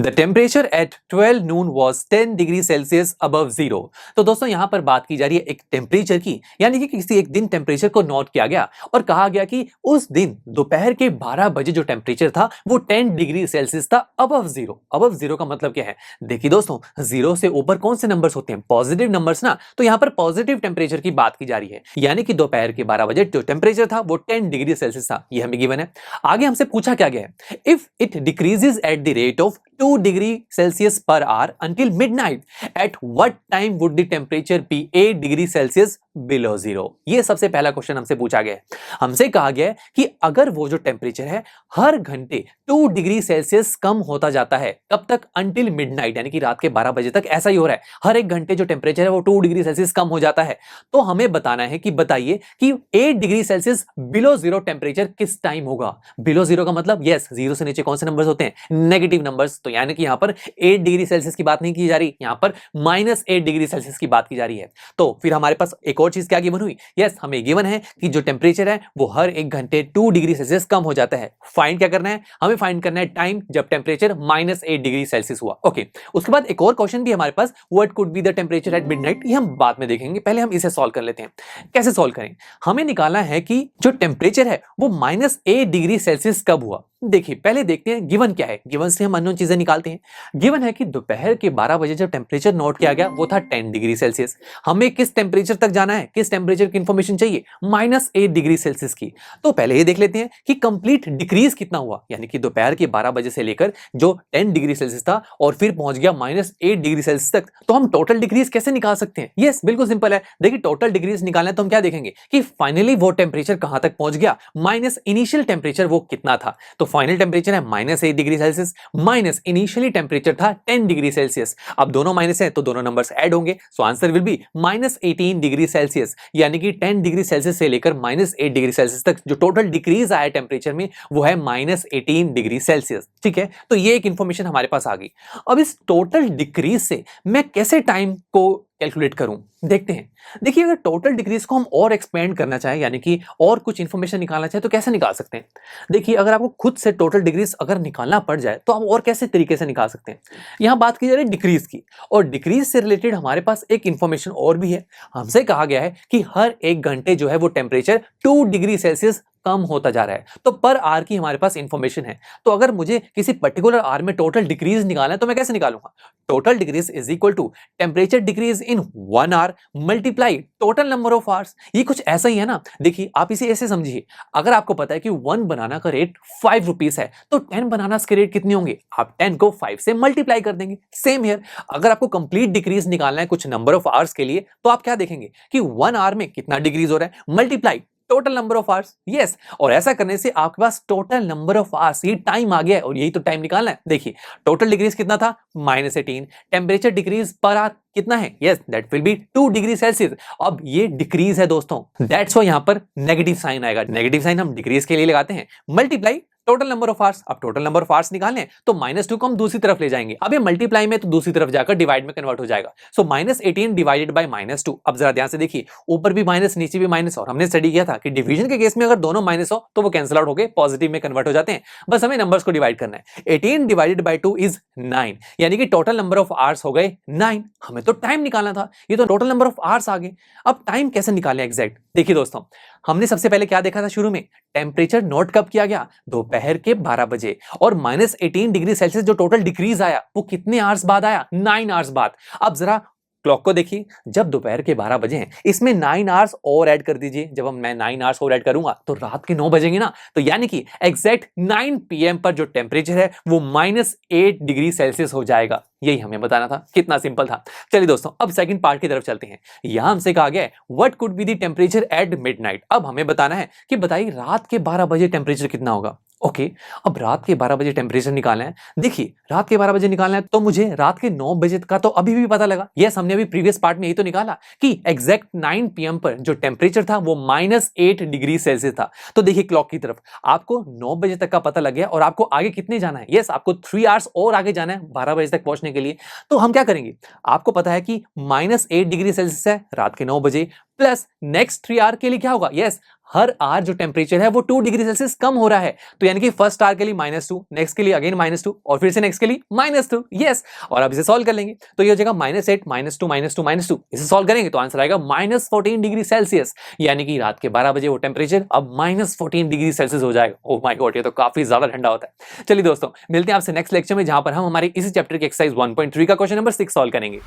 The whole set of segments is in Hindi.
The temperature eight 12 Noon was 10 degree Celsius above zero. तो दोस्तों यहां पर बात की जा रही है एक टेम्परेचर की, यानी कि किसी एक दिन टेम्परेचर को नोट किया गया और कहा गया कि उस दिन दोपहर के 12 बजे जो टेम्परेचर था वो 10 डिग्री सेल्सियस था अबव जीरो। अबव जीरो का मतलब क्या है? देखिए दोस्तों, जीरो से ऊपर कौन से नंबर्स होते हैं? पॉजिटिव नंबर्स ना। तो यहां पर पॉजिटिव टेम्परेचर की बात की जा रही है, यानी कि दोपहर के 12 बजे जो टेम्परेचर था वो 10 डिग्री सेल्सियस था। ये हमें गिवन है। आगे हमसे पूछा क्या गया है? If it decreases at the rate of 2 degree Celsius per hour until midnight, at what time would the temperature be 8 degree Celsius below zero? ये सबसे पहला क्वेश्चन हमसे पूछा गया है। हमसे कहा गया है कि अगर वो जो टेम्परेचर है हर घंटे 2 डिग्री सेल्सियस कम होता जाता है, कब तक? अंटिल मिडनाइट, यानी कि रात के 12 बजे तक ऐसा ही हो रहा है, हर एक घंटे जो टेम्परेचर है वो 2 डिग्री सेल्सियस कम हो जाता है। तो हमें बताना है कि बताइए कि 8 degree Celsius below zero temperature किस टाइम होगा? बिलो जीरो का मतलब यस, जीरो से नीचे कौन से नंबर्स होते हैं? Negative numbers. तो यानी कि यहां पर 8 डिग्री सेल्सियस की बात नहीं की जा रही, यहां पर -8 डिग्री सेल्सियस की बात की जा रही है। तो फिर हमारे पास एक और चीज क्या गिवन हुई? यस, हमें गिवन है कि जो टेम्परेचर है वो हर एक घंटे 2 डिग्री सेल्सियस कम हो जाता है। फाइंड क्या करना है? हमें फाइंड करना है टाइम जब टेम्परेचर -8 डिग्री सेल्सियस हुआ। ओके, उसके बाद एक और क्वेश्चन भी हमारे पास, what could be the temperature at midnight. ये हम बाद में देखेंगे, पहले हम इसे सॉल्व कर लेते हैं। कैसे सॉल्व करें? हमें निकालना है कि जो टेम्परेचर है वो -8 डिग्री सेल्सियस कब हुआ। देखिए पहले देखते हैं गिवन क्या है। गिवन से हम अननोन चीजें निकालते हैं। गिवन है कि दोपहर के 12 बजे जब टेम्परेचर नोट किया गया वो था 10 डिग्री सेल्सियस। हमें किस टेम्परेचर तक जाना है? किस टेम्परेचर की इंफॉर्मेशन चाहिए? -8 डिग्री सेल्सियस की। तो पहले ये देख लेते हैं कि कंप्लीट डिक्रीज कितना हुआ, यानी कि दोपहर के 12 बजे से लेकर जो 10 डिग्री सेल्सियस था और फिर पहुंच गया -8 डिग्री सेल्सियस तक। तो हम टोटल डिक्रीज कैसे निकाल सकते हैं? यस, बिल्कुल सिंपल है। देखिए टोटल डिक्रीज निकालना है तो हम क्या देखेंगे कि फाइनली वो टेम्परेचर कहां तक पहुंच गया, माइनस इनिशियल टेम्परेचर वो कितना था। तो फाइनल टेम्परेचर है -8 degree Celsius minus initially temperature था 10 डिग्री सेल्सियस। अब दोनों माइनस है तो दोनों नंबर्स ऐड होंगे, so answer will be -18 degree Celsius. यानी कि 10 डिग्री सेल्सियस से लेकर -8 डिग्री सेल्सियस तक जो टोटल डिक्रीज आया टेम्परेचर में वो है -18 डिग्री सेल्सियस। ठीक है, तो ये एक इंफॉर्मेशन हमारे पास आ गई। अब इस टोटल डिक्रीज से मैं कैसे टाइम को कैलकुलेट करूं, देखते हैं। देखिए अगर टोटल डिक्रीज को हम और एक्सपेंड करना चाहें, यानी कि और कुछ इंफॉर्मेशन निकालना चाहें, तो कैसे निकाल सकते हैं? देखिए अगर आपको खुद से टोटल डिक्रीज अगर निकालना पड़ जाए तो आप और कैसे तरीके से निकाल सकते हैं? यहां बात की जा रही है डिक्रीज की, और डिक्रीज से रिलेटेड हमारे पास एक इंफॉर्मेशन और भी है। हमसे कहा गया है कि हर एक घंटे जो है वो टेम्परेचर 2 डिग्री सेल्सियस कम होता जा रहा है। तो पर आर की हमारे पास इंफॉर्मेशन है। तो अगर मुझे किसी पर्टिकुलर आर में टोटल डिक्रीज निकालना है तो मैं कैसे निकालूंगा? Total decrease is equal to temperature decrease in 1 hour multiply total number of hours. ये कुछ ऐसा ही है ना। देखिए आप इसे ऐसे समझिए, अगर आपको पता है कि 1 बनाना का रेट 5 रुपीस है तो 10 बनाना के रेट कितने होंगे? आप 10 को 5 से मल्टीप्लाई कर देंगे। सेम हियर, अगर आपको कंप्लीट डिक्रीज निकालना है कुछ नंबर ऑफ आवर्स के लिए तो आप क्या देखेंगे कि 1 आवर में कितना डिक्रीज हो रहा है, multiply total number of hours. Yes, और ऐसा करने से आपके पास टोटल नंबर ऑफ आवर्स, ये टाइम आ गया है और यही तो टाइम निकालना है। देखिए टोटल डिक्रीज कितना था? -18। टेम्परेचर डिक्रीज पर आवर कितना है? Yes, that will be 2 degree Celsius. अब ये डिक्रीज है दोस्तों, दैट्स व्हाई यहां पर नेगेटिव साइन आएगा। नेगेटिव साइन हम डिक्रीज के लिए लगाते हैं, multiply total number of hours. अब टोटल नंबर ऑफ आवर्स निकालने हैं तो -2 को हम दूसरी तरफ ले जाएंगे। अब ये मल्टीप्लाई में तो दूसरी तरफ जाकर डिवाइड में कन्वर्ट हो जाएगा। सो -18 डिवाइडेड बाय -2। अब जरा ध्यान से देखिए, ऊपर भी माइनस नीचे भी माइनस, और हमने स्टडी किया था कि डिवीजन के केस में अगर दोनों माइनस हो तो वो कैंसिल आउट होकर पॉजिटिव में कन्वर्ट हो जाते हैं। बस हमें नंबर्स को डिवाइड करना है। 18 डिवाइडेड बाय 2 इज 9, यानी कि टोटल नंबर ऑफ आवर्स हो गए 9। हमें तो टाइम निकालना था, ये तो टोटल नंबर ऑफ आवर्स आ गए। अब टाइम कैसे निकालें एग्जैक्ट? देखिए दोस्तों, हमने सबसे पहले क्या देखा था शुरू में? टेम्परेचर नोट कब किया गया? दोपहर के 12 बजे। और -18 डिग्री सेल्सियस जो टोटल डिक्रीज आया वो कितने आवर्स बाद आया? 9 आवर्स बाद। अब जरा क्लॉक को देखिए, जब दोपहर के 12 बजे हैं इसमें 9 आवर्स और ऐड कर दीजिए। जब मैं 9 आवर्स और ऐड करूंगा तो रात के 9 बजेंगे ना। तो यानी कि एग्जैक्ट 9 PM पर जो टेम्परेचर है वो -8 डिग्री सेल्सियस हो जाएगा। यही हमें बताना था। कितना सिंपल था। चलिए दोस्तों, अब सेकंड पार्ट की तरफ चलते हैं। यहां हमसे कहा गया है what could be the temperature at midnight. अब हमें बताना है कि बताइए रात के 12 बजे टेम्परेचर कितना होगा। ओके, अब रात के 12 बजे टेम्परेचर निकालना है। देखिए रात के 12 बजे निकालना है तो मुझे रात के 9 बजे का तो अभी भी पता लगा। यस, हमने अभी प्रीवियस पार्ट में यही तो निकाला कि एग्जैक्ट 9 PM पर जो टेम्परेचर था वो -8 डिग्री सेल्सियस था। तो देखिए क्लॉक की तरफ आपको 9 बजे तक का पता लग गया और आपको आगे कितने जाना है? यस, आपको 3 आवर्स और आगे जाना है 12 बजे तक पहुंचने के लिए। तो हम क्या करेंगे? आपको पता है कि -8 डिग्री सेल्सियस है रात के 9 बजे, प्लस नेक्स्ट 3 आवर के लिए क्या होगा? यस, हर आवर जो टेम्परेचर है वो 2 डिग्री सेल्सियस कम हो रहा है। तो यानी कि फर्स्ट आवर के लिए -2, नेक्स्ट के लिए अगेन -2 और फिर से नेक्स्ट के लिए -2। यस, और अब इसे सॉल्व कर लेंगे तो ये हो जाएगा -8 -2 -2 इसे सॉल्व करेंगे तो आंसर आएगा -14 डिग्री सेल्सियस। यानी कि रात के 12 बजे वो टेम्परेचर अब -14 डिग्री सेल्सियस हो जाएगा। ओह माय गॉड, ये तो काफी ज्यादा ठंडा होता है। चलिए दोस्तों, मिलते हैं आपसे नेक्स्ट लेक्चर में, जहां पर हम हमारे इसी चैप्टर के एक्सरसाइज 1.3 का क्वेश्चन नंबर 6 सॉल्व करेंगे।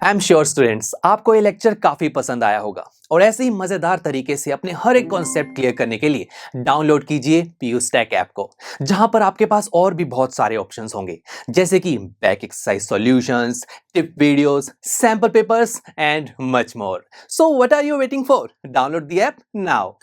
आई एम श्योर स्टूडेंट्स, आपको ये लेक्चर काफी पसंद आया होगा और ऐसे ही मजेदार तरीके से अपने हर एक कॉन्सेप्ट क्लियर करने के लिए डाउनलोड कीजिए PUSTACK ऐप को, जहां पर आपके पास और भी बहुत सारे ऑप्शंस होंगे, जैसे कि back exercise solutions, tip videos, sample papers and much more. So what are you waiting for? Download the app now.